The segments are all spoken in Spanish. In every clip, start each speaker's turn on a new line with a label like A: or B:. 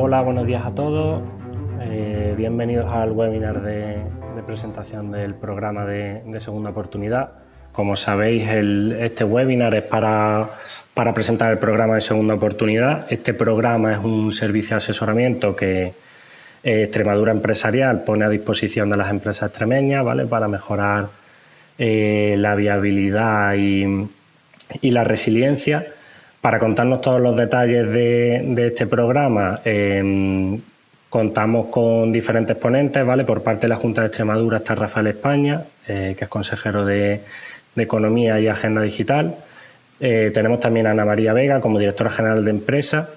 A: Hola, buenos días a todos. Bienvenidos al webinar de presentación del programa de Segunda Oportunidad. Como sabéis, este webinar es para presentar el programa de Segunda Oportunidad. Este programa es un servicio de asesoramiento que Extremadura Empresarial pone a disposición de las empresas extremeñas, ¿vale? Para mejorar la viabilidad y la resiliencia. Para contarnos todos los detalles de este programa, contamos con diferentes ponentes, ¿vale? Por parte de la Junta de Extremadura está Rafael España, que es consejero de Economía y Agenda Digital. Tenemos también a Ana María Vega como directora general de empresa.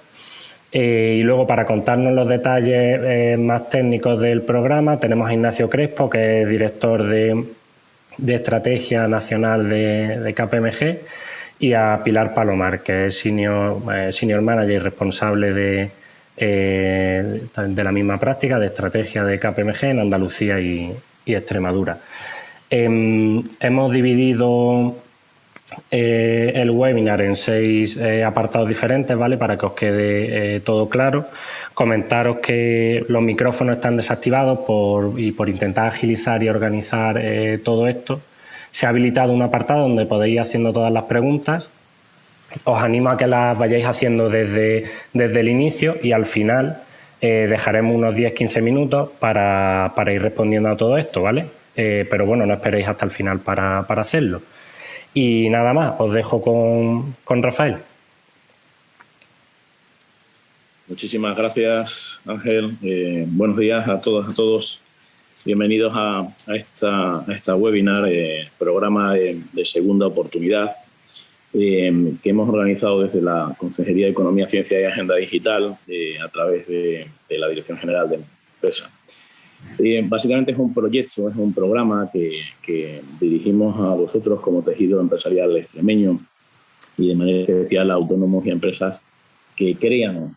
A: Y luego, para contarnos los detalles más técnicos del programa, tenemos a Ignacio Crespo, que es director de Estrategia Nacional de KPMG, y a Pilar Palomar, que es senior manager y responsable de la misma práctica de estrategia de KPMG en Andalucía y Extremadura. Hemos dividido el webinar en 6 apartados diferentes, ¿vale? Para que os quede todo claro. Comentaros que los micrófonos están desactivados y por intentar agilizar y organizar todo esto, se ha habilitado un apartado donde podéis ir haciendo todas las preguntas. Os animo a que las vayáis haciendo desde el inicio, y al final dejaremos unos 10-15 minutos para ir respondiendo a todo esto, ¿vale? Pero bueno, no esperéis hasta el final para hacerlo. Y nada más, os dejo con Rafael.
B: Muchísimas gracias, Ángel. Buenos días a todas, a todos. Bienvenidos a esta webinar, programa de Segunda Oportunidad, que hemos organizado desde la Consejería de Economía, Ciencia y Agenda Digital a través de la Dirección General de Empresa. Básicamente es un proyecto, es un programa que dirigimos a vosotros como tejido empresarial extremeño y de manera especial a autónomos y empresas que crean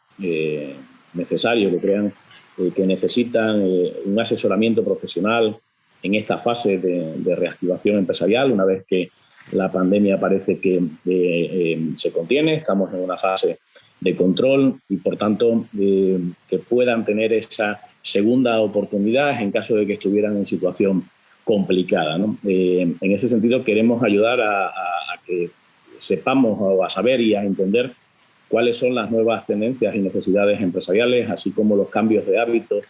B: necesario, que necesitan un asesoramiento profesional en esta fase de reactivación empresarial. Una vez que la pandemia parece que se contiene, estamos en una fase de control y, por tanto, que puedan tener esa segunda oportunidad en caso de que estuvieran en situación complicada, ¿no? En ese sentido, queremos ayudar a que sepamos o a saber y a entender cuáles son las nuevas tendencias y necesidades empresariales, así como los cambios de hábitos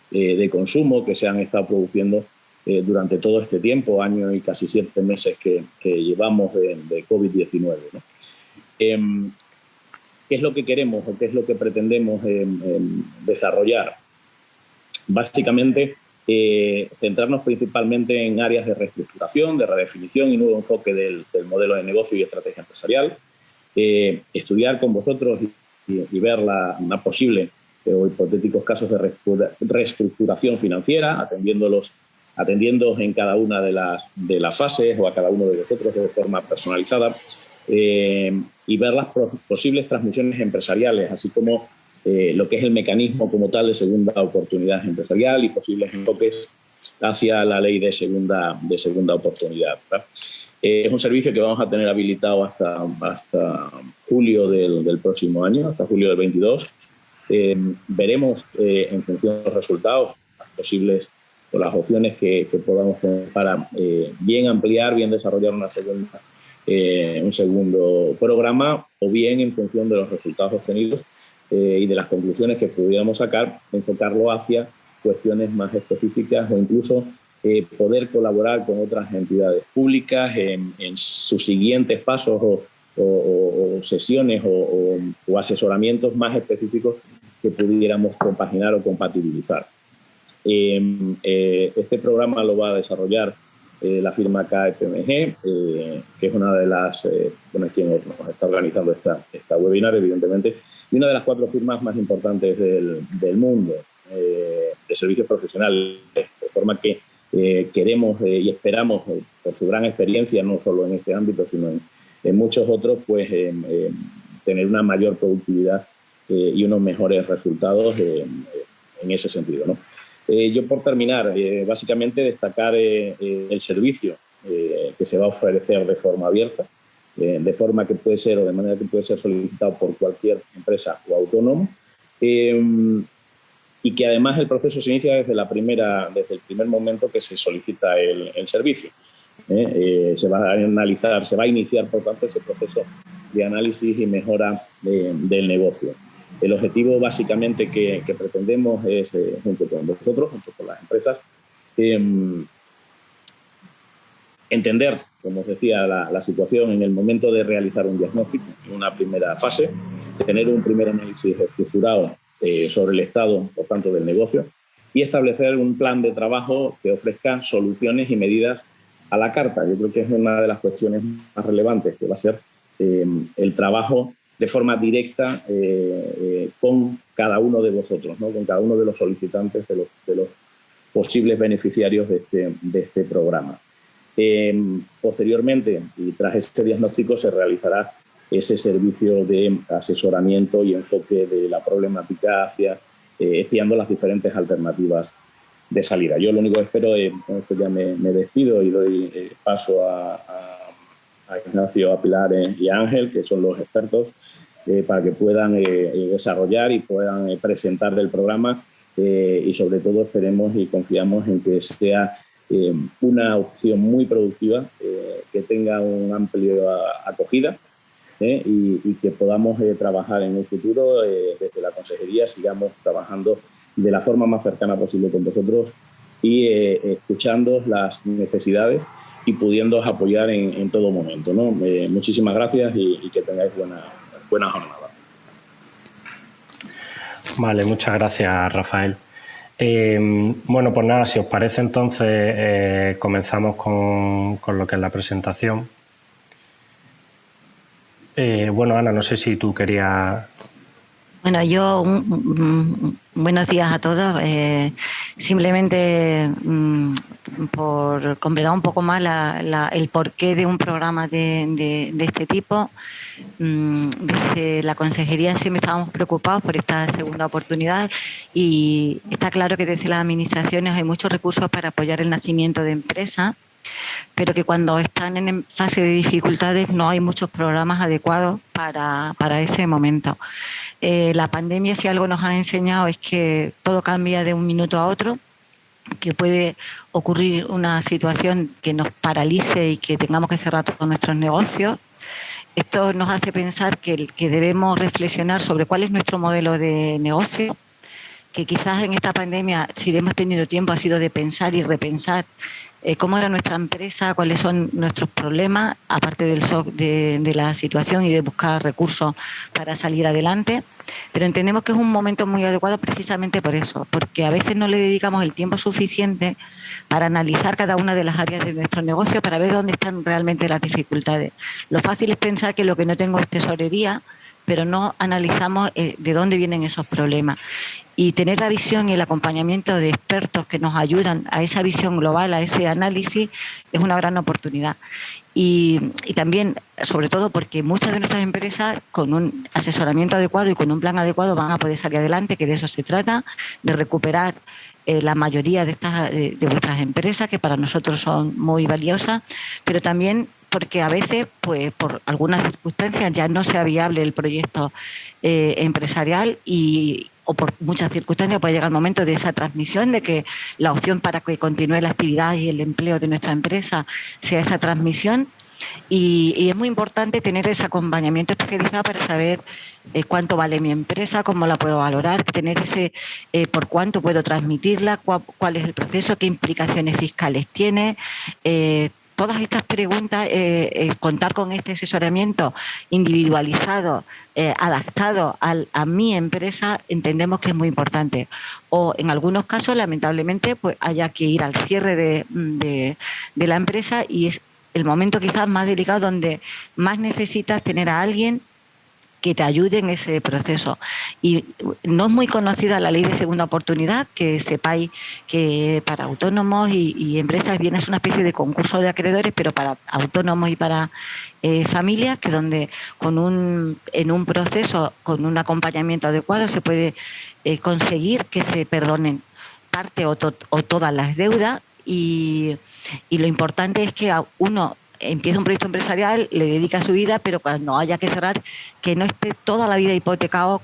B: de consumo que se han estado produciendo durante todo este tiempo, año y casi 7 meses que llevamos de COVID-19, ¿no? ¿Qué es lo que queremos o qué es lo que pretendemos desarrollar? Básicamente, centrarnos principalmente en áreas de reestructuración, de redefinición y nuevo enfoque del modelo de negocio y estrategia empresarial. Estudiar con vosotros y ver una posible o hipotéticos casos de reestructuración financiera, atendiéndoos en cada una de las fases o a cada uno de vosotros de forma personalizada, y ver las posibles transmisiones empresariales, así como lo que es el mecanismo como tal de segunda oportunidad empresarial y posibles enfoques hacia la ley de segunda oportunidad, ¿verdad? Es un servicio que vamos a tener habilitado hasta julio del próximo año, hasta julio del 22. Veremos en función de los resultados las posibles o las opciones que podamos tener para bien ampliar, bien desarrollar un segundo programa, o bien en función de los resultados obtenidos y de las conclusiones que pudiéramos sacar, enfocarlo hacia cuestiones más específicas o incluso poder colaborar con otras entidades públicas en sus siguientes pasos o sesiones o asesoramientos más específicos que pudiéramos compaginar o compatibilizar. Este programa lo va a desarrollar la firma KPMG, que es una de las, quien nos está organizando esta webinar, evidentemente, y una de las 4 firmas más importantes del mundo de servicios profesionales, de forma que queremos y esperamos, por su gran experiencia, no solo en este ámbito, sino en muchos otros, pues tener una mayor productividad y unos mejores resultados en ese sentido, ¿no? Yo, por terminar, básicamente destacar el servicio que se va a ofrecer de forma abierta, de forma que puede ser o de manera que puede ser solicitado por cualquier empresa o autónomo, y que además el proceso se inicia desde el primer momento que se solicita el servicio. Se va a iniciar, por tanto, ese proceso de análisis y mejora del negocio. El objetivo básicamente que pretendemos es, junto con vosotros, junto con las empresas, entender, como os decía, la situación en el momento de realizar un diagnóstico, en una primera fase, tener un primer análisis estructurado sobre el estado, por tanto, del negocio, y establecer un plan de trabajo que ofrezca soluciones y medidas a la carta. Yo creo que es una de las cuestiones más relevantes, que va a ser el trabajo de forma directa con cada uno de vosotros, ¿no? Con cada uno de los solicitantes, de los posibles beneficiarios de este programa. Posteriormente, y tras este diagnóstico, se realizará ese servicio de asesoramiento y enfoque de la problemática hacia espiando las diferentes alternativas de salida. Yo lo único que espero, con esto ya me despido y doy paso a Ignacio, a Pilar y a Ángel, que son los expertos, para que puedan desarrollar y puedan presentar del programa y sobre todo esperemos y confiamos en que sea una opción muy productiva, que tenga una amplia acogida y que podamos trabajar en un futuro desde la consejería, sigamos trabajando de la forma más cercana posible con vosotros y escuchando las necesidades y pudiéndoos apoyar en todo momento, ¿no? Muchísimas gracias y que tengáis buena jornada.
A: Vale, muchas gracias, Rafael. Bueno, pues nada, si os parece entonces comenzamos con lo que es la presentación. Bueno, Ana, no sé si tú querías...
C: Bueno, buenos días a todos. Simplemente por completar un poco más el porqué de un programa de este tipo. Desde la consejería siempre estábamos preocupados por esta segunda oportunidad y está claro que desde las administraciones hay muchos recursos para apoyar el nacimiento de empresas, pero que cuando están en fase de dificultades no hay muchos programas adecuados para ese momento. La pandemia, si algo nos ha enseñado, es que todo cambia de un minuto a otro, que puede ocurrir una situación que nos paralice y que tengamos que cerrar todos nuestros negocios. Esto nos hace pensar que debemos reflexionar sobre cuál es nuestro modelo de negocio, que quizás en esta pandemia, si hemos tenido tiempo, ha sido de pensar y repensar cómo era nuestra empresa, cuáles son nuestros problemas, aparte del shock de la situación y de buscar recursos para salir adelante. Pero entendemos que es un momento muy adecuado precisamente por eso, porque a veces no le dedicamos el tiempo suficiente para analizar cada una de las áreas de nuestro negocio para ver dónde están realmente las dificultades. Lo fácil es pensar que lo que no tengo es tesorería, pero no analizamos de dónde vienen esos problemas. Y tener la visión y el acompañamiento de expertos que nos ayudan a esa visión global, a ese análisis, es una gran oportunidad. Y también, sobre todo, porque muchas de nuestras empresas, con un asesoramiento adecuado y con un plan adecuado, van a poder salir adelante, que de eso se trata, de recuperar la mayoría de vuestras empresas, que para nosotros son muy valiosas, pero también porque a veces, pues por algunas circunstancias, ya no sea viable el proyecto empresarial o por muchas circunstancias puede llegar el momento de esa transmisión, de que la opción para que continúe la actividad y el empleo de nuestra empresa sea esa transmisión. Y es muy importante tener ese acompañamiento especializado para saber cuánto vale mi empresa, cómo la puedo valorar, tener ese por cuánto puedo transmitirla, cuál es el proceso, qué implicaciones fiscales tiene. Todas estas preguntas, contar con este asesoramiento individualizado, adaptado a mi empresa, entendemos que es muy importante. O en algunos casos, lamentablemente, pues haya que ir al cierre de la empresa y es el momento quizás más delicado donde más necesitas tener a alguien que te ayude en ese proceso. Y no es muy conocida la ley de segunda oportunidad, que sepáis que para autónomos y empresas viene es una especie de concurso de acreedores, pero para autónomos y para familias, que donde en un proceso con un acompañamiento adecuado se puede conseguir que se perdonen parte o todas las deudas y lo importante es que uno empieza un proyecto empresarial, le dedica su vida, pero cuando haya que cerrar, que no esté toda la vida hipotecado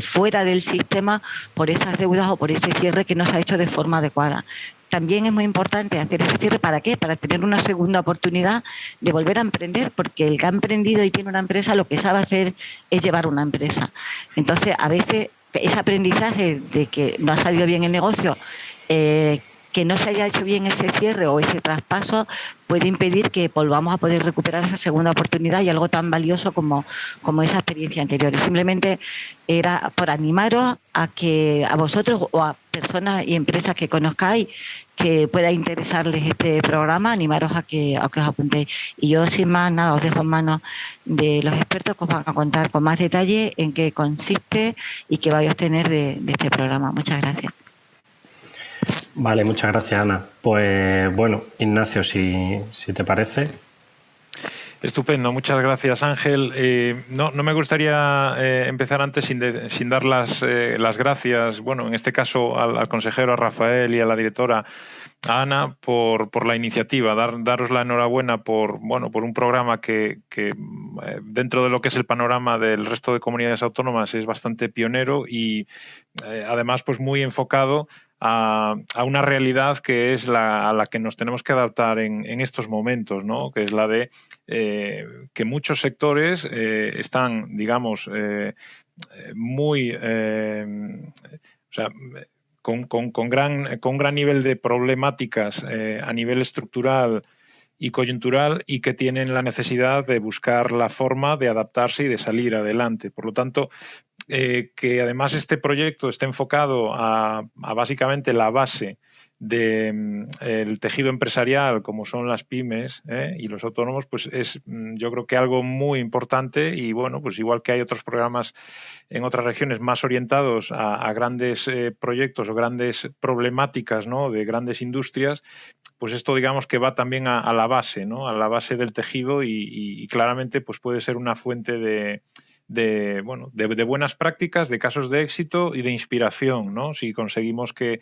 C: fuera del sistema por esas deudas o por ese cierre que no se ha hecho de forma adecuada. También es muy importante hacer ese cierre, ¿para qué? Para tener una segunda oportunidad de volver a emprender, porque el que ha emprendido y tiene una empresa, lo que sabe hacer es llevar una empresa. Entonces, a veces, ese aprendizaje de que no ha salido bien el negocio, que no se haya hecho bien ese cierre o ese traspaso, puede impedir que volvamos a poder recuperar esa segunda oportunidad y algo tan valioso como esa experiencia anterior. Y simplemente era por animaros a vosotros o a personas y empresas que conozcáis que pueda interesarles este programa, animaros a que os apuntéis. Y yo, sin más nada, os dejo en manos de los expertos que os van a contar con más detalle en qué consiste y qué vais a obtener de este programa. Muchas gracias.
A: Vale, muchas gracias, Ana. Pues bueno, Ignacio, si te parece.
D: Estupendo, muchas gracias, Ángel. No me gustaría empezar antes sin dar las gracias, bueno, en este caso al consejero, a Rafael, y a la directora, a Ana, por la iniciativa, daros la enhorabuena por un programa que dentro de lo que es el panorama del resto de comunidades autónomas es bastante pionero y además pues muy enfocado a una realidad que es a la que nos tenemos que adaptar en estos momentos, ¿no? Que es la de que muchos sectores están, digamos, muy... o sea, con gran nivel de problemáticas a nivel estructural y coyuntural, y que tienen la necesidad de buscar la forma de adaptarse y de salir adelante. Por lo tanto, que además este proyecto esté enfocado a básicamente la base del tejido empresarial, como son las pymes y los autónomos, pues es, yo creo que algo muy importante. Y bueno, pues igual que hay otros programas en otras regiones más orientados a grandes proyectos o grandes problemáticas, ¿no?, de grandes industrias, pues esto, digamos, que va también a la base, ¿no?, a la base del tejido, y claramente pues puede ser una fuente de buenas prácticas, de casos de éxito y de inspiración, ¿no? Si conseguimos que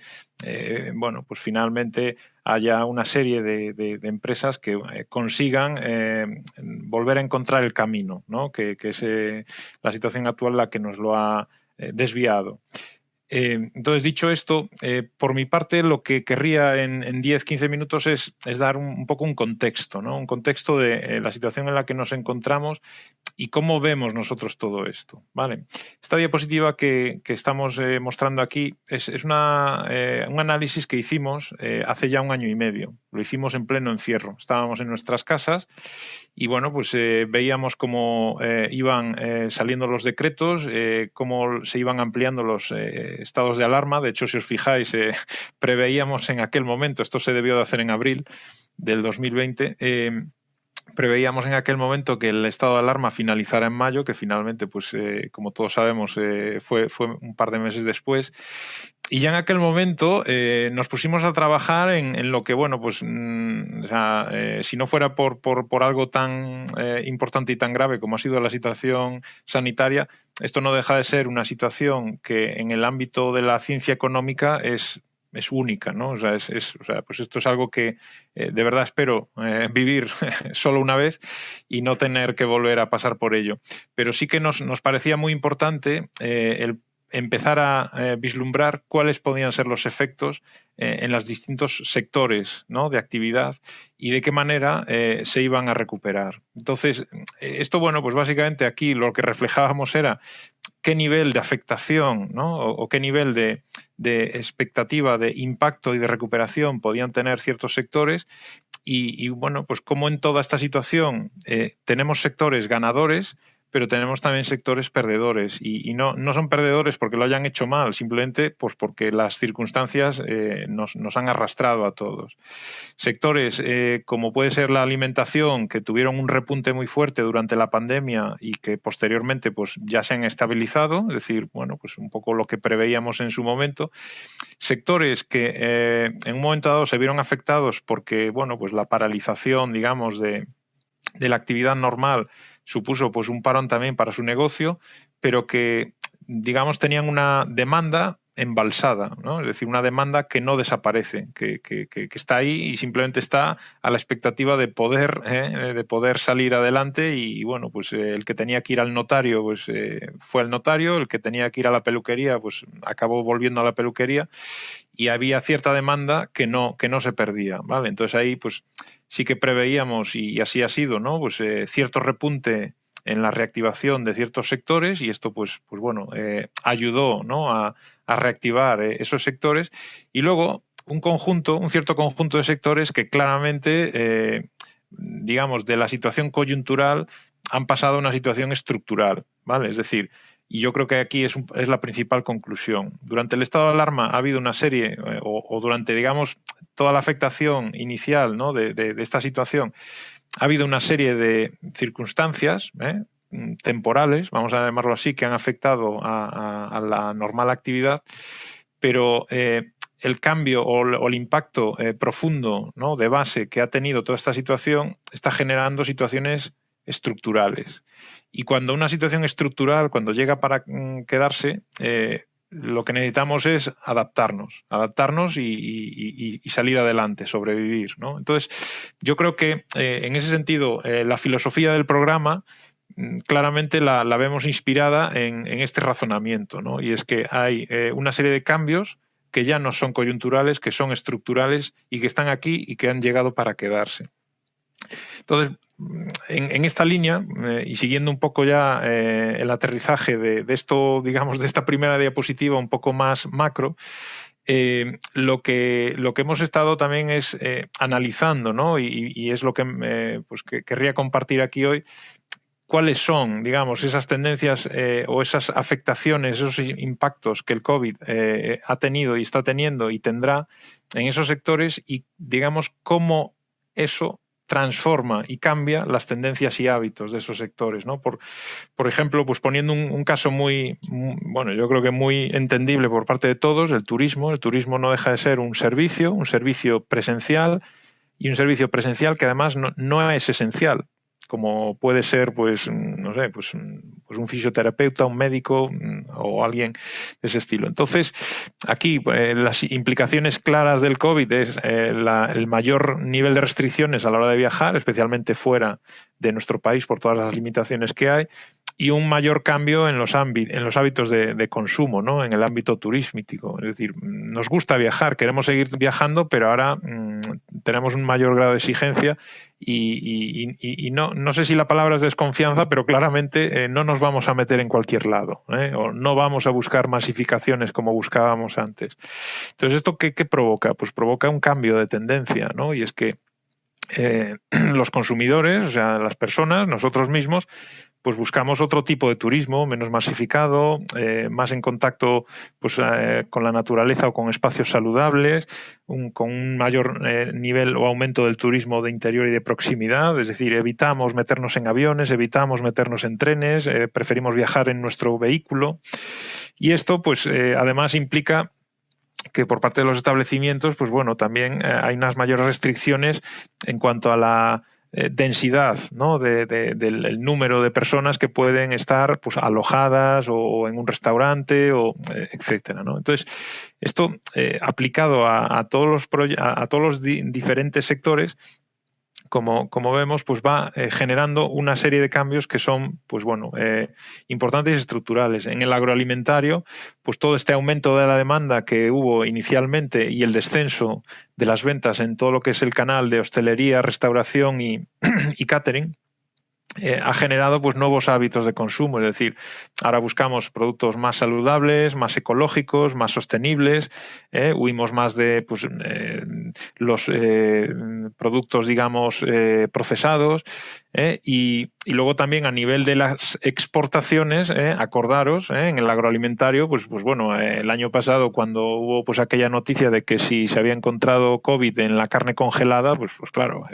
D: pues finalmente haya una serie de empresas que consigan volver a encontrar el camino, ¿no? Que es la situación actual la que nos lo ha desviado. Entonces, dicho esto, por mi parte, lo que querría en 10-15 minutos es dar un poco un contexto, ¿no? Un contexto de la situación en la que nos encontramos y cómo vemos nosotros todo esto, ¿vale? Esta diapositiva que estamos mostrando aquí es un análisis que hicimos hace ya 1 año y medio. Lo hicimos en pleno encierro. Estábamos en nuestras casas y bueno, pues veíamos cómo iban saliendo los decretos, cómo se iban ampliando los estados de alarma. De hecho, si os fijáis, preveíamos en aquel momento, esto se debió de hacer en abril del 2020, preveíamos en aquel momento que el estado de alarma finalizara en mayo, que finalmente, pues como todos sabemos, fue un par de meses después. Y ya en aquel momento nos pusimos a trabajar en lo que, bueno, pues si no fuera por algo tan importante y tan grave como ha sido la situación sanitaria, esto no deja de ser una situación que en el ámbito de la ciencia económica es única, ¿no? O sea, pues esto es algo que de verdad espero vivir solo una vez y no tener que volver a pasar por ello. Pero sí que nos parecía muy importante el empezar a vislumbrar cuáles podían ser los efectos en los distintos sectores, ¿no?, de actividad y de qué manera se iban a recuperar. Entonces, esto, bueno, pues básicamente aquí lo que reflejábamos era qué nivel de afectación, ¿no?, o qué nivel de expectativa de impacto y de recuperación podían tener ciertos sectores y bueno, pues como en toda esta situación tenemos sectores ganadores, pero tenemos también sectores perdedores y no son perdedores porque lo hayan hecho mal, simplemente pues porque las circunstancias nos han arrastrado a todos. Sectores como puede ser la alimentación, que tuvieron un repunte muy fuerte durante la pandemia y que posteriormente pues ya se han estabilizado, es decir, bueno, pues un poco lo que preveíamos en su momento. Sectores que en un momento dado se vieron afectados porque, bueno, pues la paralización, digamos, de la actividad normal supuso pues un parón también para su negocio, pero que, digamos, tenían una demanda embalsada, ¿no? Es decir, una demanda que no desaparece, que está ahí y simplemente está a la expectativa de poder salir adelante. Y bueno, pues el que tenía que ir al notario pues fue al notario, el que tenía que ir a la peluquería pues acabó volviendo a la peluquería, y había cierta demanda que no se perdía, ¿vale? Entonces ahí pues sí que preveíamos, y así ha sido, ¿no? Pues cierto repunte en la reactivación de ciertos sectores, y esto pues bueno, ayudó, ¿no? a reactivar esos sectores, y luego un cierto conjunto de sectores que claramente, digamos, de la situación coyuntural han pasado a una situación estructural, ¿vale? Es decir, y yo creo que aquí es la principal conclusión. Durante el estado de alarma ha habido una serie, o durante, digamos, toda la afectación inicial, ¿no? de esta situación, ha habido una serie de circunstancias temporales, vamos a llamarlo así, que han afectado a la normal actividad, pero el cambio o el impacto profundo, ¿no? de base que ha tenido toda esta situación está generando situaciones estructurales. Y cuando una situación estructural, cuando llega para quedarse, lo que necesitamos es adaptarnos y salir adelante, sobrevivir, ¿no? Entonces, yo creo que en ese sentido la filosofía del programa claramente la vemos inspirada en este razonamiento, ¿no? Y es que hay una serie de cambios que ya no son coyunturales, que son estructurales y que están aquí y que han llegado para quedarse. Entonces, en esta línea, y siguiendo un poco ya el aterrizaje de esto, digamos, de esta primera diapositiva un poco más macro, lo que hemos estado también es analizando, ¿no? Y es lo que querría compartir aquí hoy, cuáles son, digamos, esas tendencias o esas afectaciones, esos impactos que el COVID ha tenido y está teniendo y tendrá en esos sectores, y, digamos, cómo eso transforma y cambia las tendencias y hábitos de esos sectores, ¿no? Por ejemplo, pues poniendo un caso muy, bueno, yo creo que muy entendible por parte de todos, el turismo. El turismo no deja de ser un servicio presencial, y un servicio presencial que además no es esencial, como puede ser, pues, no sé, pues un fisioterapeuta, un médico o alguien de ese estilo. Entonces, aquí las implicaciones claras del COVID es el mayor nivel de restricciones a la hora de viajar, especialmente fuera de nuestro país por todas las limitaciones que hay, y un mayor cambio en los hábitos de consumo, ¿no? En el ámbito turístico. Es decir, nos gusta viajar, queremos seguir viajando, pero ahora tenemos un mayor grado de exigencia y no sé si la palabra es desconfianza, pero claramente no nos vamos a meter en cualquier lado, o no vamos a buscar masificaciones como buscábamos antes. Entonces, ¿esto qué provoca? Pues provoca un cambio de tendencia, ¿no? Y es que los consumidores, o sea, las personas, nosotros mismos, pues buscamos otro tipo de turismo, menos masificado, más en contacto pues, con la naturaleza o con espacios saludables, con un mayor nivel o aumento del turismo de interior y de proximidad. Es decir, evitamos meternos en aviones, evitamos meternos en trenes, preferimos viajar en nuestro vehículo. Y esto, pues, además implica que por parte de los establecimientos, pues bueno, también hay unas mayores restricciones en cuanto a la densidad, ¿no? del número de personas que pueden estar pues alojadas o en un restaurante, o etcétera, ¿no? Entonces, esto aplicado a todos los diferentes sectores, como vemos, pues va generando una serie de cambios que son, pues bueno, importantes y estructurales. En el agroalimentario, pues todo este aumento de la demanda que hubo inicialmente y el descenso de las ventas en todo lo que es el canal de hostelería, restauración y catering, ha generado pues nuevos hábitos de consumo. Es decir, ahora buscamos productos más saludables, más ecológicos, más sostenibles, huimos más de pues, los productos, digamos, procesados, y luego también a nivel de las exportaciones, acordaros, en el agroalimentario, pues bueno, el año pasado, cuando hubo pues aquella noticia de que si se había encontrado COVID en la carne congelada, pues claro,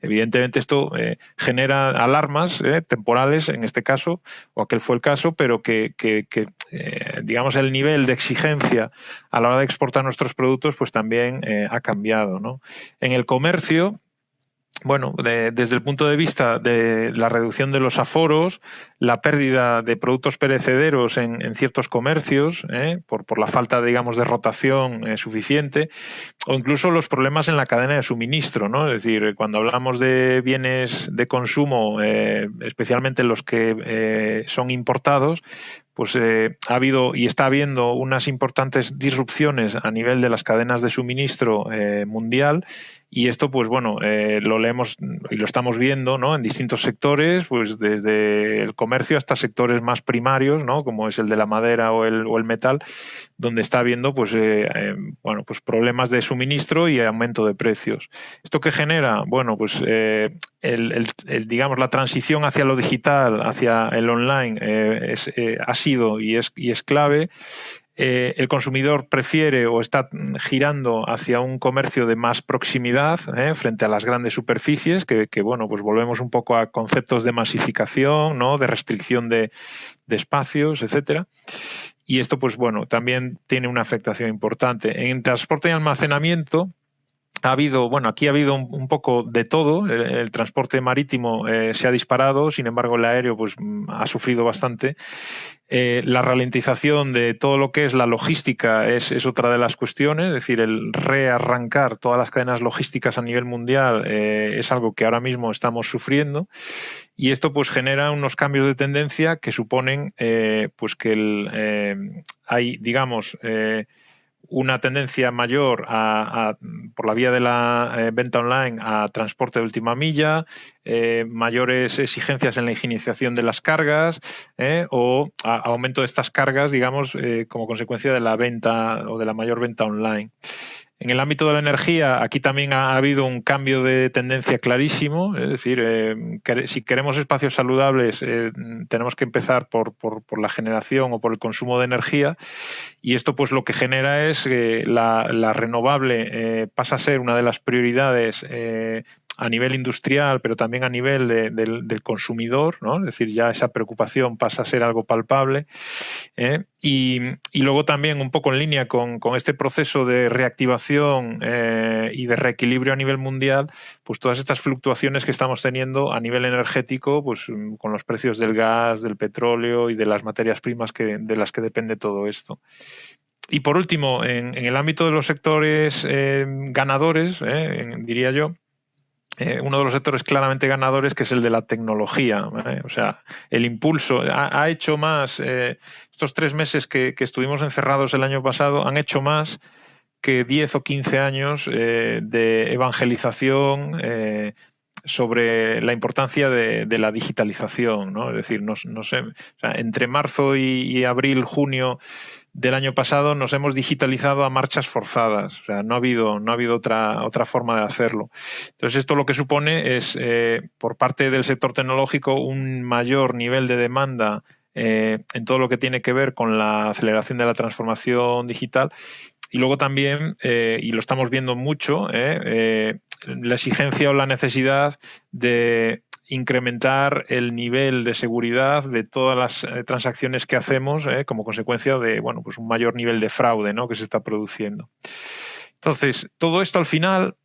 D: evidentemente esto genera alarmas temporales en este caso, o aquel fue el caso, pero que digamos el nivel de exigencia a la hora de exportar nuestros productos pues también ha cambiado, ¿no? En el comercio, bueno, desde el punto de vista de la reducción de los aforos, la pérdida de productos perecederos en ciertos comercios, por la falta, digamos, de rotación suficiente, o incluso los problemas en la cadena de suministro, ¿no? Es decir, cuando hablamos de bienes de consumo, especialmente los que son importados, pues ha habido y está habiendo unas importantes disrupciones a nivel de las cadenas de suministro mundial, y esto, pues bueno, lo leemos y lo estamos viendo, ¿no?, en distintos sectores, pues desde el comercio hasta sectores más primarios, ¿no?, como es el de la madera o el metal, donde está habiendo pues, bueno, pues problemas de suministro y aumento de precios. ¿Esto qué genera? Bueno, pues digamos, la transición hacia lo digital, hacia el online, ha sido y es clave. El consumidor prefiere o está girando hacia un comercio de más proximidad frente a las grandes superficies, que bueno, pues volvemos un poco a conceptos de masificación, ¿no?, de restricción de espacios, etcétera. Y esto, pues bueno, también tiene una afectación importante. En transporte y almacenamiento, aquí ha habido un poco de todo. El transporte marítimo se ha disparado, sin embargo el aéreo pues ha sufrido bastante. La ralentización de todo lo que es la logística es otra de las cuestiones, es decir, el rearrancar todas las cadenas logísticas a nivel mundial es algo que ahora mismo estamos sufriendo, y esto pues genera unos cambios de tendencia que suponen pues que hay, digamos, una tendencia mayor por la vía de la venta online a transporte de última milla, mayores exigencias en la higienización de las cargas o aumento de estas cargas, digamos, como consecuencia de la venta o de la mayor venta online. En el ámbito de la energía, aquí también ha habido un cambio de tendencia clarísimo, es decir, si queremos espacios saludables tenemos que empezar por la generación o por el consumo de energía, y esto pues lo que genera es que la renovable pasa a ser una de las prioridades a nivel industrial, pero también a nivel del consumidor, ¿no? Es decir, ya esa preocupación pasa a ser algo palpable. Y luego también, un poco en línea con este proceso de reactivación y de reequilibrio a nivel mundial, pues todas estas fluctuaciones que estamos teniendo a nivel energético, pues con los precios del gas, del petróleo y de las materias primas de las que depende todo esto. Y por último, en el ámbito de los sectores ganadores, diría yo, uno de los sectores claramente ganadores, que es el de la tecnología. O sea, el impulso ha hecho más, estos 3 meses que estuvimos encerrados el año pasado, han hecho más que 10 o 15 años de evangelización sobre la importancia de la digitalización, ¿no? Es decir, no sé, o sea, entre marzo y abril, junio del año pasado nos hemos digitalizado a marchas forzadas. O sea, no ha habido otra forma de hacerlo. Entonces, esto lo que supone es, por parte del sector tecnológico, un mayor nivel de demanda en todo lo que tiene que ver con la aceleración de la transformación digital. Y luego también, y lo estamos viendo mucho, la exigencia o la necesidad de incrementar el nivel de seguridad de todas las transacciones que hacemos como consecuencia de, bueno, pues un mayor nivel de fraude, ¿no?, que se está produciendo. Entonces, todo esto al final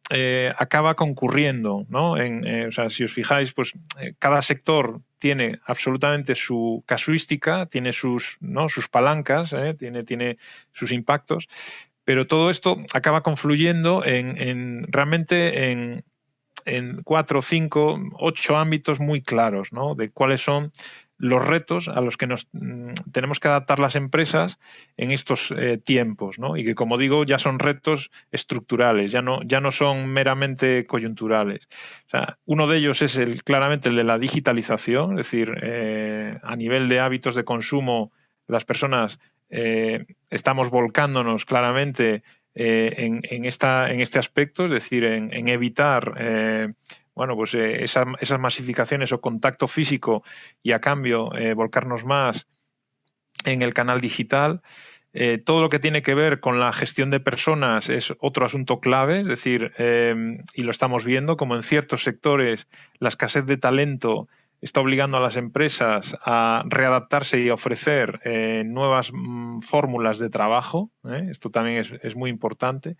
D: acaba concurriendo, ¿no? O sea, si os fijáis, pues cada sector tiene absolutamente su casuística, tiene sus palancas, tiene sus impactos, pero todo esto acaba confluyendo realmente en 4, 5, 8 ámbitos muy claros, ¿no?, de cuáles son los retos a los que nos tenemos que adaptar las empresas en estos tiempos, ¿no? Y que, como digo, ya son retos estructurales, ya no son meramente coyunturales. O sea, uno de ellos es claramente el de la digitalización, es decir, a nivel de hábitos de consumo, las personas estamos volcándonos claramente en este aspecto, es decir, en evitar bueno, pues esas masificaciones o contacto físico, y a cambio volcarnos más en el canal digital. Todo lo que tiene que ver con la gestión de personas es otro asunto clave, es decir, y lo estamos viendo, como en ciertos sectores la escasez de talento está obligando a las empresas a readaptarse y a ofrecer nuevas fórmulas de trabajo. Esto también es muy importante.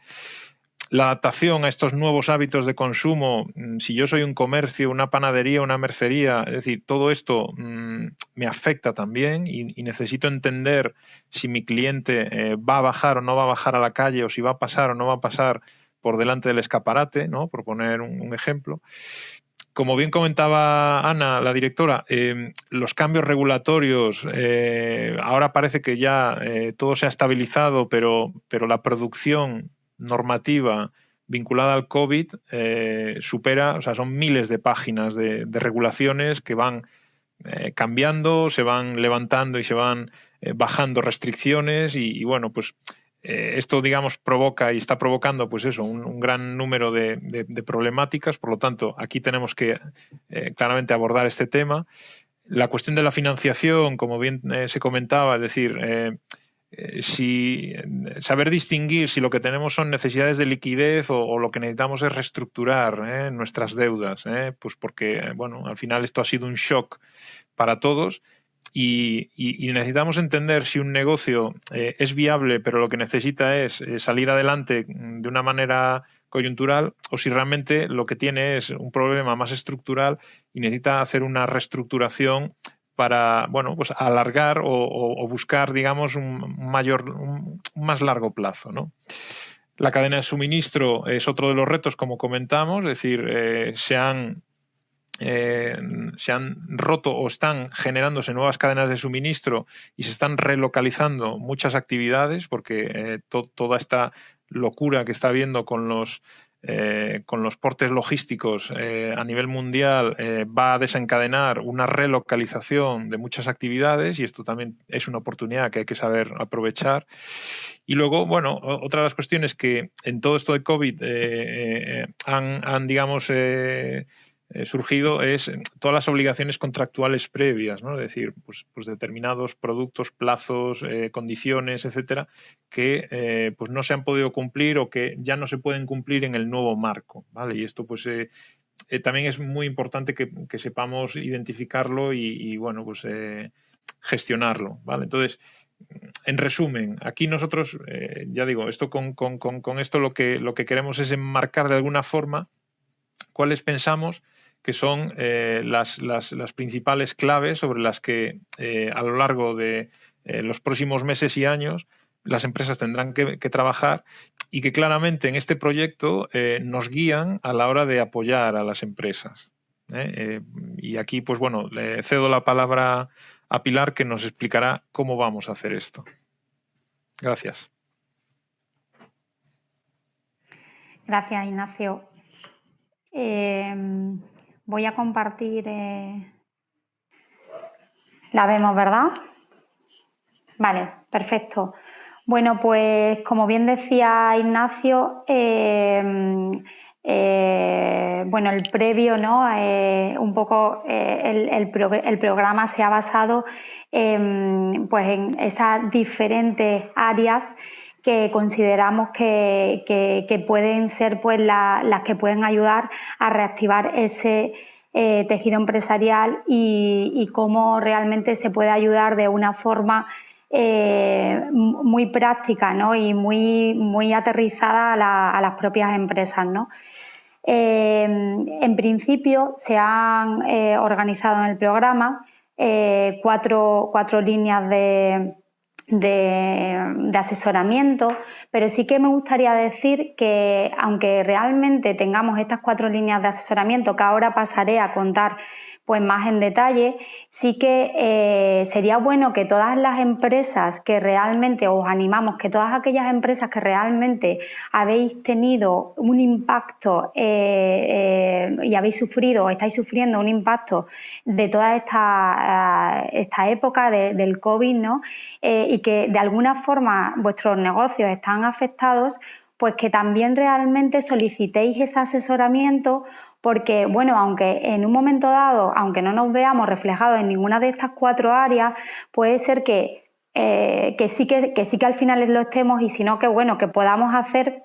D: la adaptación a estos nuevos hábitos de consumo, si yo soy un comercio, una panadería, una mercería, es decir, todo esto me afecta también y necesito entender si mi cliente va a bajar o no va a bajar a la calle, o si va a pasar o no va a pasar por delante del escaparate, ¿no? Por poner un ejemplo. Como bien comentaba Ana, la directora, los cambios regulatorios, ahora parece que ya todo se ha estabilizado, pero la producción normativa vinculada al COVID supera, o sea, son miles de páginas de regulaciones que van cambiando, se van levantando y se van bajando restricciones y bueno, pues esto, digamos, provoca y está provocando, pues eso, un gran número de problemáticas. Por lo tanto, aquí tenemos que claramente abordar este tema. La cuestión de la financiación, como bien se comentaba, es decir, saber distinguir si lo que tenemos son necesidades de liquidez o lo que necesitamos es reestructurar nuestras deudas, pues porque, bueno, al final esto ha sido un shock para todos. Y necesitamos entender si un negocio es viable, pero lo que necesita es salir adelante de una manera coyuntural, o si realmente lo que tiene es un problema más estructural y necesita hacer una reestructuración para, bueno, pues alargar o buscar, digamos, un más largo plazo, ¿no? La cadena de suministro es otro de los retos, como comentamos, es decir, se han roto o están generándose nuevas cadenas de suministro y se están relocalizando muchas actividades porque toda esta locura que está habiendo con los portes logísticos a nivel mundial va a desencadenar una relocalización de muchas actividades y esto también es una oportunidad que hay que saber aprovechar. Y luego, bueno, otra de las cuestiones que en todo esto de COVID han digamos, surgido es todas las obligaciones contractuales previas, ¿no? Es decir, pues determinados productos, plazos, condiciones, etcétera, que pues no se han podido cumplir o que ya no se pueden cumplir en el nuevo marco, ¿vale? Y esto pues también es muy importante que sepamos identificarlo y bueno, pues gestionarlo, ¿vale? Entonces, en resumen, aquí nosotros, ya digo, esto con esto lo que queremos es enmarcar de alguna forma cuáles pensamos que son las principales claves sobre las que a lo largo de los próximos meses y años las empresas tendrán que trabajar y que claramente en este proyecto nos guían a la hora de apoyar a las empresas. Y aquí, pues bueno, le cedo la palabra a Pilar, que nos explicará cómo vamos a hacer esto. Gracias.
E: Gracias, Ignacio. Voy a compartir. La vemos, ¿verdad? Vale, perfecto. Bueno, pues como bien decía Ignacio, bueno, el previo, ¿no? Un poco el programa se ha basado pues en esas diferentes áreas que consideramos que pueden ser pues las que pueden ayudar a reactivar ese tejido empresarial y cómo realmente se puede ayudar de una forma muy práctica, ¿no? Y muy aterrizada a las propias empresas, ¿no? En principio se han organizado en el programa cuatro líneas de asesoramiento, pero sí que me gustaría decir que aunque realmente tengamos estas 4 líneas de asesoramiento que ahora pasaré a contar pues más en detalle, sí que sería bueno que todas las empresas que realmente os animamos, que todas aquellas empresas que realmente habéis tenido un impacto y habéis sufrido o estáis sufriendo un impacto de toda esta época del COVID, ¿no? Y que de alguna forma vuestros negocios están afectados, pues que también realmente solicitéis ese asesoramiento. Porque, bueno, aunque en un momento dado, aunque no nos veamos reflejados en ninguna de estas 4 áreas, puede ser que sí que al final lo estemos y si no, que bueno, que podamos hacer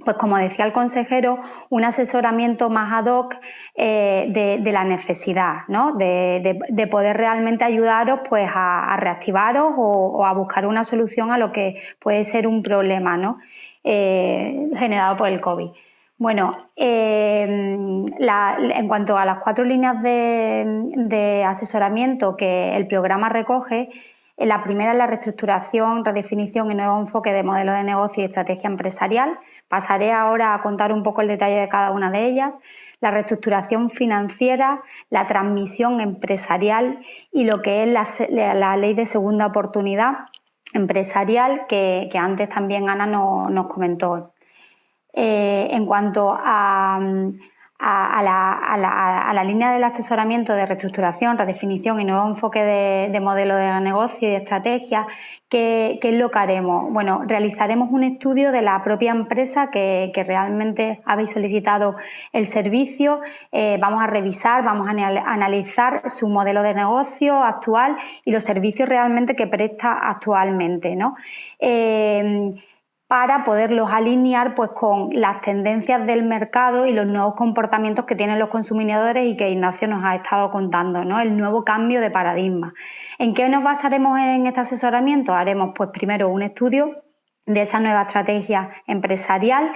E: pues como decía el consejero, un asesoramiento más ad hoc de la necesidad, ¿no? De poder realmente ayudaros pues a reactivaros o a buscar una solución a lo que puede ser un problema, ¿no? Generado por el COVID. Bueno, en cuanto a las 4 líneas de asesoramiento que el programa recoge, la primera es la reestructuración, redefinición y nuevo enfoque de modelo de negocio y estrategia empresarial. Pasaré ahora a contar un poco el detalle de cada una de ellas. La reestructuración financiera, la transmisión empresarial y lo que es la ley de segunda oportunidad empresarial que antes también Ana nos comentó. En cuanto a la línea del asesoramiento de reestructuración, redefinición y nuevo enfoque de modelo de negocio y de estrategia, ¿qué es lo que haremos? Bueno, realizaremos un estudio de la propia empresa que realmente habéis solicitado el servicio. Vamos a revisar, vamos a analizar su modelo de negocio actual y los servicios realmente que presta actualmente, ¿no? Para poderlos alinear pues, con las tendencias del mercado y los nuevos comportamientos que tienen los consumidores y que Ignacio nos ha estado contando, ¿no? El nuevo cambio de paradigma. ¿En qué nos basaremos en este asesoramiento? Haremos pues, primero un estudio de esa nueva estrategia empresarial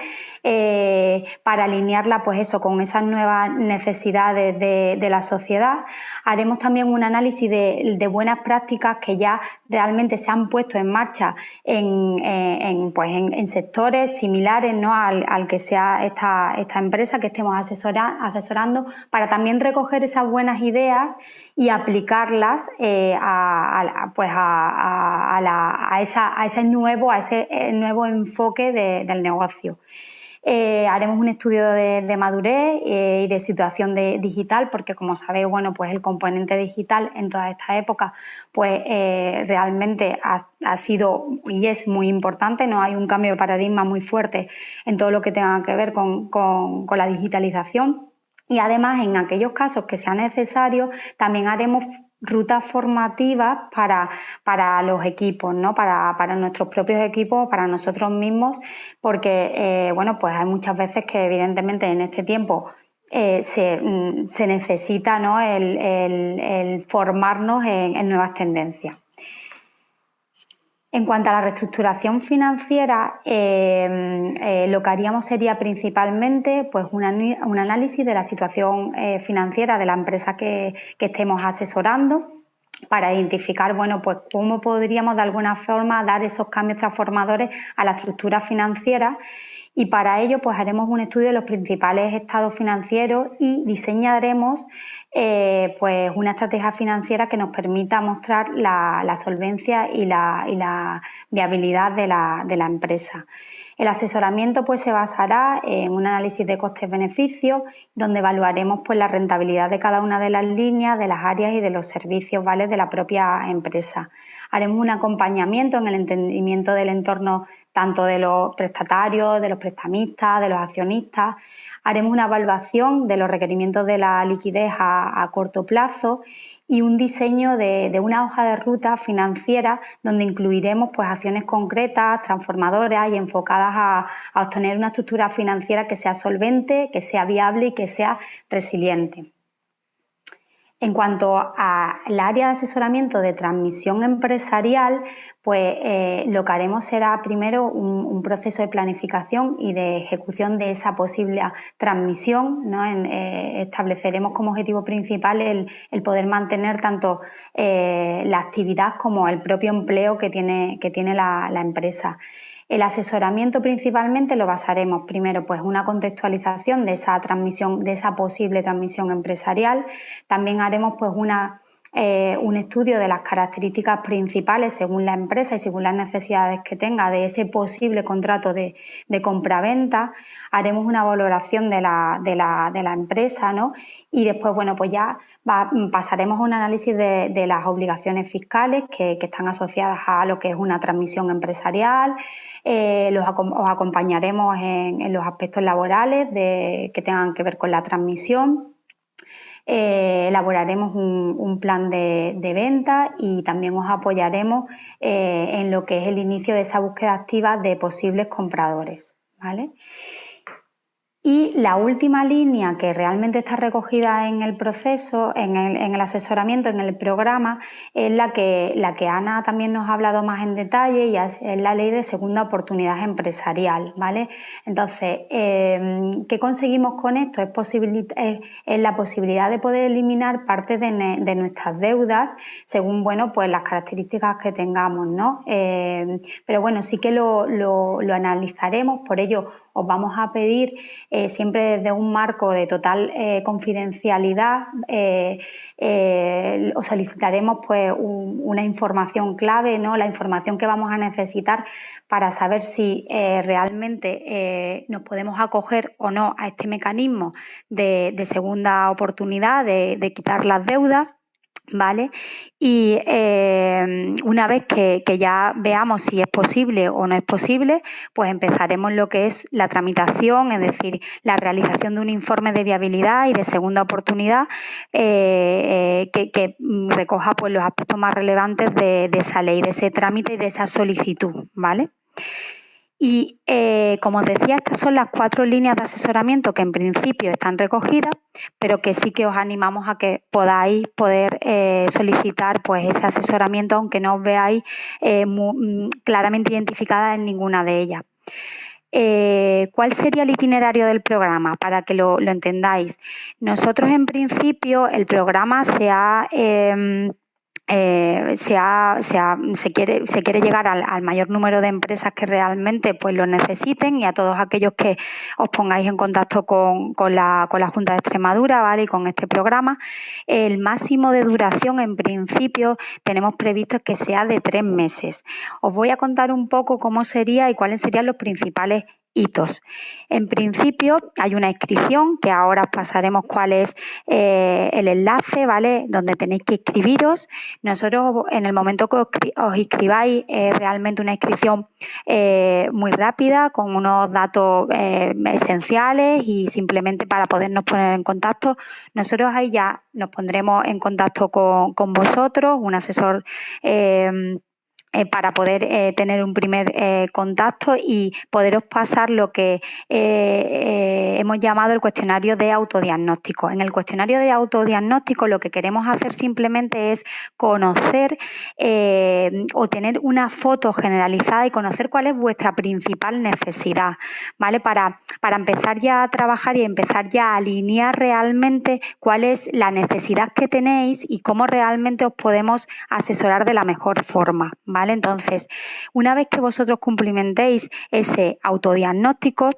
E: para alinearla pues eso, con esas nuevas necesidades de la sociedad. Haremos también un análisis de buenas prácticas que ya realmente se han puesto en marcha en sectores similares, ¿no? al que sea esta empresa que estemos asesorando, para también recoger esas buenas ideas y aplicarlas a ese nuevo enfoque del negocio. Haremos un estudio de madurez y de situación digital, porque como sabéis, bueno, pues el componente digital en toda esta época pues realmente ha sido y es muy importante, ¿no? Hay un cambio de paradigma muy fuerte en todo lo que tenga que ver con la digitalización. Y además, en aquellos casos que sea necesario, también haremos rutas formativas para los equipos, ¿no? Para nuestros propios equipos, para nosotros mismos, porque bueno, pues hay muchas veces que evidentemente en este tiempo se necesita, ¿no? el formarnos en nuevas tendencias. En cuanto a la reestructuración financiera, lo que haríamos sería principalmente pues, un análisis de la situación financiera de la empresa que estemos asesorando, para identificar, bueno, pues cómo podríamos de alguna forma dar esos cambios transformadores a la estructura financiera. Y para ello pues haremos un estudio de los principales estados financieros y diseñaremos pues una estrategia financiera que nos permita mostrar la solvencia y la viabilidad de la empresa. El asesoramiento pues, se basará en un análisis de costes-beneficios, donde evaluaremos pues, la rentabilidad de cada una de las líneas, de las áreas y de los servicios, ¿vale?, de la propia empresa. Haremos un acompañamiento en el entendimiento del entorno tanto de los prestatarios, de los prestamistas, de los accionistas. Haremos una evaluación de los requerimientos de la liquidez a corto plazo y un diseño de una hoja de ruta financiera donde incluiremos pues, acciones concretas, transformadoras y enfocadas a obtener una estructura financiera que sea solvente, que sea viable y que sea resiliente. En cuanto al área de asesoramiento de transmisión empresarial, pues lo que haremos será primero un proceso de planificación y de ejecución de esa posible transmisión, ¿no? Estableceremos como objetivo principal el poder mantener tanto la actividad como el propio empleo que tiene la empresa. El asesoramiento principalmente lo basaremos primero pues una contextualización de esa transmisión, de esa posible transmisión empresarial. También haremos pues un estudio de las características principales según la empresa y según las necesidades que tenga de ese posible contrato de compraventa. Haremos una valoración de la empresa, ¿no? Y después, bueno, pues ya pasaremos a un análisis de las obligaciones fiscales que están asociadas a lo que es una transmisión empresarial. Os acompañaremos en los aspectos laborales que tengan que ver con la transmisión. Elaboraremos un plan de venta y también os apoyaremos en lo que es el inicio de esa búsqueda activa de posibles compradores, ¿vale? Y la última línea que realmente está recogida en el proceso, en el asesoramiento, en el programa, es la que Ana también nos ha hablado más en detalle, y es la ley de segunda oportunidad empresarial, ¿vale? Entonces, ¿qué conseguimos con esto? Es la posibilidad de poder eliminar parte de nuestras deudas según, bueno, pues las características que tengamos, ¿no? Pero bueno, sí que lo analizaremos, por ello os vamos a pedir siempre desde un marco de total confidencialidad, os solicitaremos pues una información clave, ¿no? La información que vamos a necesitar para saber si realmente nos podemos acoger o no a este mecanismo de segunda oportunidad, de quitar las deudas. ¿Vale? Y una vez que ya veamos si es posible o no es posible, pues empezaremos lo que es la tramitación, es decir, la realización de un informe de viabilidad y de segunda oportunidad que recoja pues los aspectos más relevantes de esa ley, de ese trámite y de esa solicitud, ¿vale? Y como os decía, estas son las 4 líneas de asesoramiento que en principio están recogidas, pero que sí que os animamos a que podáis poder solicitar pues ese asesoramiento, aunque no os veáis claramente identificada en ninguna de ellas. ¿Cuál sería el itinerario del programa? Para que lo entendáis. Nosotros, en principio, el programa se quiere llegar al mayor número de empresas que realmente pues lo necesiten, y a todos aquellos que os pongáis en contacto con la Junta de Extremadura, ¿vale? Y con este programa. El máximo de duración, en principio, tenemos previsto que sea de 3 meses. Os voy a contar un poco cómo sería y cuáles serían los principales hitos. En principio hay una inscripción, que ahora os pasaremos cuál es el enlace, ¿vale? Donde tenéis que inscribiros. Nosotros, en el momento que os inscribáis, es realmente una inscripción muy rápida, con unos datos esenciales, y simplemente para podernos poner en contacto. Nosotros ahí ya nos pondremos en contacto con vosotros, un asesor para poder tener un primer contacto y poderos pasar lo que hemos llamado el cuestionario de autodiagnóstico. En el cuestionario de autodiagnóstico lo que queremos hacer simplemente es conocer o tener una foto generalizada y conocer cuál es vuestra principal necesidad, ¿vale? Para empezar ya a trabajar y empezar ya a alinear realmente cuál es la necesidad que tenéis y cómo realmente os podemos asesorar de la mejor forma, ¿vale? Entonces, una vez que vosotros cumplimentéis ese autodiagnóstico,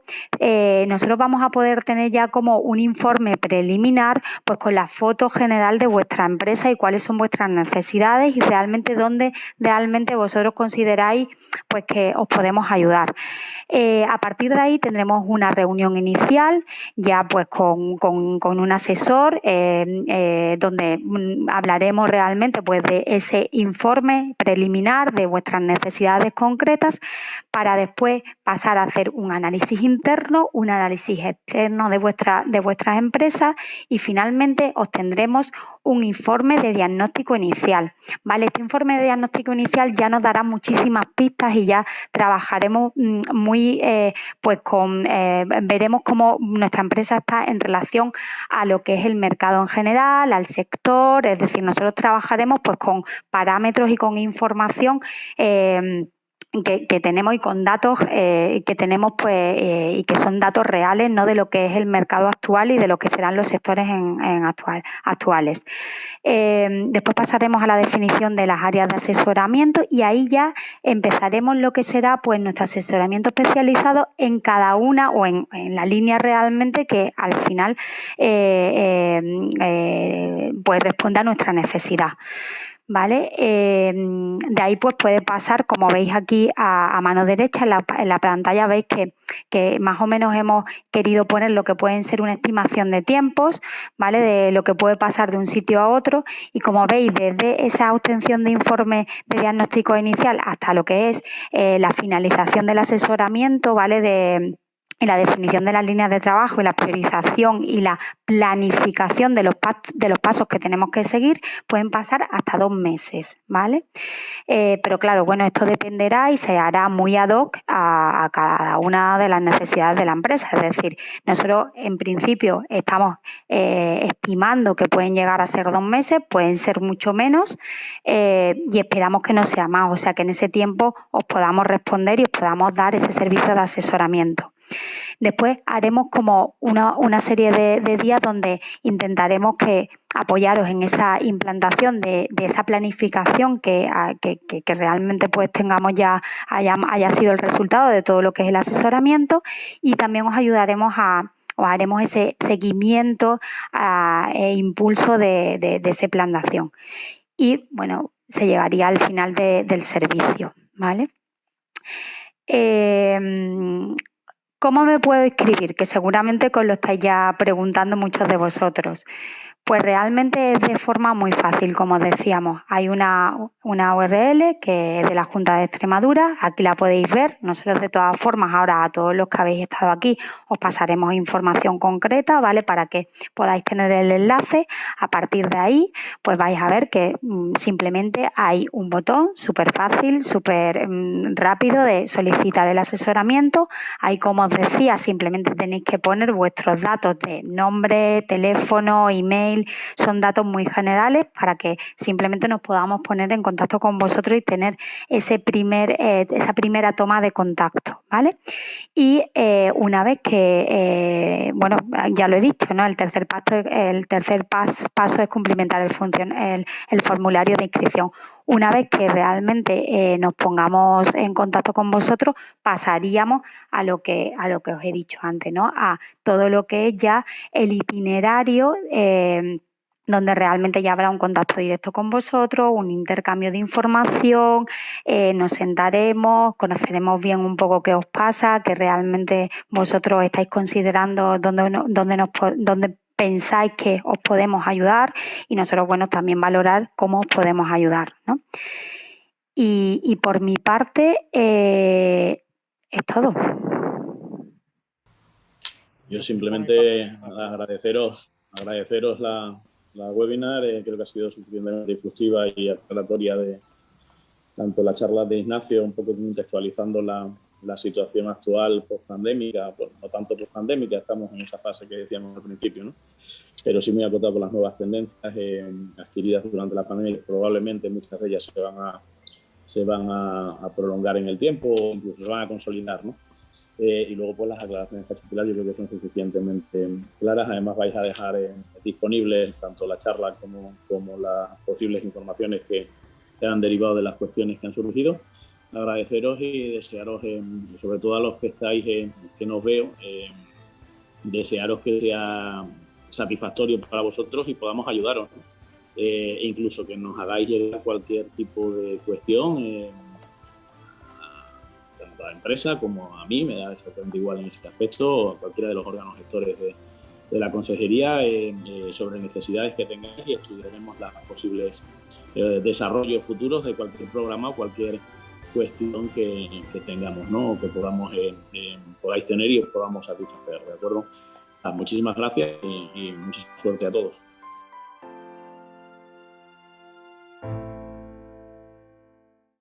E: nosotros vamos a poder tener ya como un informe preliminar, pues con la foto general de vuestra empresa y cuáles son vuestras necesidades y realmente dónde realmente vosotros consideráis pues que os podemos ayudar. A partir de ahí tendremos una reunión inicial ya pues con un asesor donde hablaremos realmente pues de ese informe preliminar de vuestras necesidades concretas, para después pasar a hacer un análisis interno, un análisis externo de vuestras empresas, y finalmente obtendremos un informe de diagnóstico inicial, ¿vale? Este informe de diagnóstico inicial ya nos dará muchísimas pistas y ya trabajaremos muy veremos cómo nuestra empresa está en relación a lo que es el mercado en general, al sector, es decir, nosotros trabajaremos pues con parámetros y con información que tenemos y con datos que tenemos y que son datos reales, no de lo que es el mercado actual y de lo que serán los sectores actuales. Después pasaremos a la definición de las áreas de asesoramiento, y ahí ya empezaremos lo que será pues nuestro asesoramiento especializado en cada una o en la línea realmente que al final pues responda a nuestra necesidad, ¿vale? De ahí pues puede pasar, como veis aquí a mano derecha en la pantalla, veis que más o menos hemos querido poner lo que pueden ser una estimación de tiempos, ¿vale? De lo que puede pasar de un sitio a otro, y como veis, desde esa obtención de informe de diagnóstico inicial hasta lo que es la finalización del asesoramiento, ¿vale? y la definición de las líneas de trabajo y la priorización y la planificación de los pasos que tenemos que seguir pueden pasar hasta 2 meses, ¿vale? Pero claro, bueno, esto dependerá y se hará muy ad hoc a cada una de las necesidades de la empresa. Es decir, nosotros en principio estamos estimando que pueden llegar a ser 2 meses, pueden ser mucho menos y esperamos que no sea más, o sea que en ese tiempo os podamos responder y os podamos dar ese servicio de asesoramiento. Después haremos como una serie de días donde intentaremos apoyaros en esa implantación de esa planificación que realmente pues tengamos ya, haya sido el resultado de todo lo que es el asesoramiento, y también os ayudaremos os haremos ese seguimiento e impulso de ese plan de acción. Y bueno, se llegaría al final del servicio, ¿vale? ¿Cómo me puedo inscribir? Que seguramente que os lo estáis ya preguntando muchos de vosotros. Pues realmente es de forma muy fácil, como os decíamos. Hay una URL que es de la Junta de Extremadura, aquí la podéis ver. Nosotros de todas formas ahora a todos los que habéis estado aquí os pasaremos información concreta, ¿vale? Para que podáis tener el enlace. A partir de ahí pues vais a ver que simplemente hay un botón súper fácil, súper rápido de solicitar el asesoramiento. Ahí, como os decía, simplemente tenéis que poner vuestros datos de nombre, teléfono, email. Son datos muy generales para que simplemente nos podamos poner en contacto con vosotros y tener esa primera toma de contacto, ¿vale? Y una vez que, bueno, ya lo he dicho, ¿no? El tercer paso es cumplimentar el formulario de inscripción. Una vez que realmente nos pongamos en contacto con vosotros, pasaríamos a lo que os he dicho antes, ¿no? A todo lo que es ya el itinerario, donde realmente ya habrá un contacto directo con vosotros, un intercambio de información, nos sentaremos, conoceremos bien un poco qué os pasa, que realmente vosotros estáis considerando dónde pensáis que os podemos ayudar, y nosotros, bueno, también valorar cómo os podemos ayudar, ¿no? Y por mi parte es todo.
B: Yo simplemente agradeceros la webinar. Creo que ha sido suficientemente difusiva y aclaratoria de tanto la charla de Ignacio, un poco contextualizando la situación actual post-pandémica, pues no tanto post-pandémica, estamos en esa fase que decíamos al principio, ¿no? Pero sí muy acotado por las nuevas tendencias adquiridas durante la pandemia, que probablemente muchas de ellas se van a prolongar en el tiempo o incluso se van a consolidar, ¿no? Y luego pues las aclaraciones particulares yo creo que son suficientemente claras. Además vais a dejar disponibles tanto la charla como las posibles informaciones que han derivado de las cuestiones que han surgido. Agradeceros y desearos, sobre todo a los que estáis, que nos veo, desearos que sea satisfactorio para vosotros y podamos ayudaros, ¿no? Incluso que nos hagáis llegar cualquier tipo de cuestión, tanto a la empresa como a mí, me da exactamente igual en ese aspecto, o a cualquiera de los órganos gestores de la consejería, sobre necesidades que tengáis, y estudiaremos las posibles desarrollos futuros de cualquier programa o cualquier cuestión que tengamos, ¿no? O que podáis tener y os podamos satisfacer, ¿de acuerdo? Muchísimas gracias y mucha suerte a todos.